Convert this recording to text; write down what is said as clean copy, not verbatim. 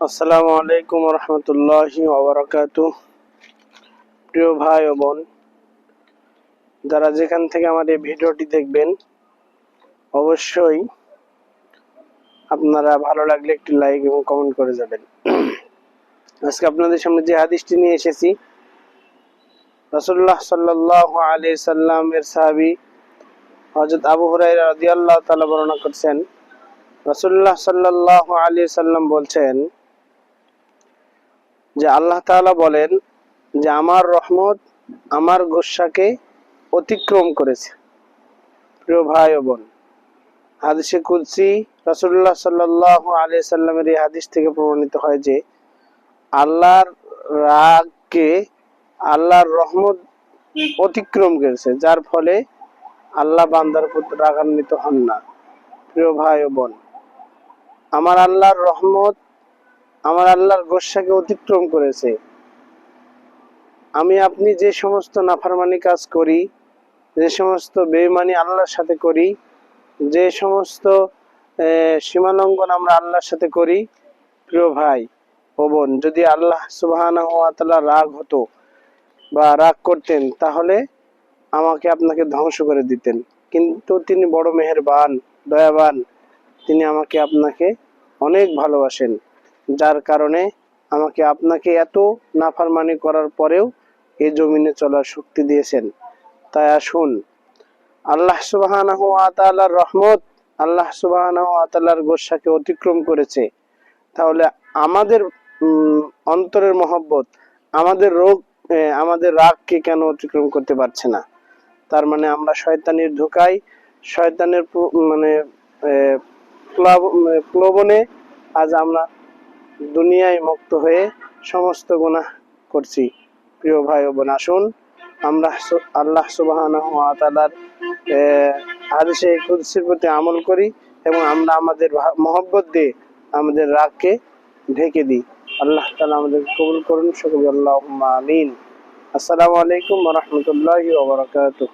আসসালামু আলাইকুম রহমতুল্লাহি ওয়া বারাকাতুহু। প্রিয় ভাই ও বোন, যারা যেখান থেকে আমার এই ভিডিওটি দেখবেন, অবশ্যই আপনারা ভালো লাগলে একটি লাইক এবং কমেন্ট করে যাবেন। আজকে আপনাদের সামনে যে হাদিসটি নিয়ে এসেছি, রাসূলুল্লাহ সাল্লাল্লাহু আলাইহি সাল্লামের সাহাবী হযরত আবু হুরায়রা রাদিয়াল্লাহু তাআলা বর্ণনা করছেন, রাসূলুল্লাহ সাল্লাল্লাহু আলাইহি সাল্লাম বলছেন যে আল্লাহ তাআলা বলেন যে আমার রহমত আমার গোসাকে অতিক্রম করেছে। প্রিয় ভাই ও বোন, হাদিসে কুদসি রাসূলুল্লাহ সাল্লাল্লাহু আলাইহি সাল্লামের এই হাদিস থেকে প্রমাণিত হয় যে আল্লাহর রাগকে আল্লাহর রহমত অতিক্রম করেছে, যার ফলে আল্লাহ বান্দার উপর রাগান্বিত হন না। প্রিয় ভাই ও বোন, আমার আল্লাহর রহমত আমার আল্লাহর গোসাকে অতিক্রম করেছে। আমি আপনি যে সমস্ত নাফরমানি কাজ করি, যে সমস্ত বেঈমানি আল্লাহর সাথে করি, যে সমস্ত সীমালঙ্ঘন আমরা আল্লাহর সাথে করি, প্রিয় ভাই ও বোন, যদি আল্লাহ সুবহানাহু ওয়া তাআলা রাগ হতো বা রাগ করতেন, তাহলে আমাকে আপনাকে ধ্বংস করে দিতেন। কিন্তু তিনি বড় মেহেরবান, দয়াবান, তিনি আমাকে আপনাকে অনেক ভালোবাসেন, যার কারণে আমাকে আপনাকে এত নাফরমানি করার পরেও এই জমিনে চলার শক্তি দিয়েছেন। তাই আসুন, আল্লাহ সুবহানাহু ওয়া তাআলার রহমত আল্লাহ সুবহানাহু ওয়া তাআলার গোসাকে অতিক্রম করেছে, তাহলে আমাদের অন্তরের মহব্বত, আমাদের আমাদের রাগকে কেন অতিক্রম করতে পারছে না? তার মানে আমরা শয়তানের ধোঁকায়, শয়তানের মানে প্রলোভনে আজ আমরা দুনিয়ায় মুক্ত হয়ে সমস্ত গুনাহ করছি। প্রিয় ভাই ও বোন, আসুন আমরা আল্লাহ সুবহানাহু ওয়া তাআলার হাদিসে কুদসির প্রতি আমল করি এবং আমরা আমাদের মহব্বত দিয়ে আমাদের রাগকে ঢেকে দিই। আল্লাহ তাআলা আমাদের কবুল করুন, সকলে আল্লাহুম্মা আমিন। আসসালামু আলাইকুম ওয়া রাহমাতুল্লাহি ওয়া বারাকাতুহু।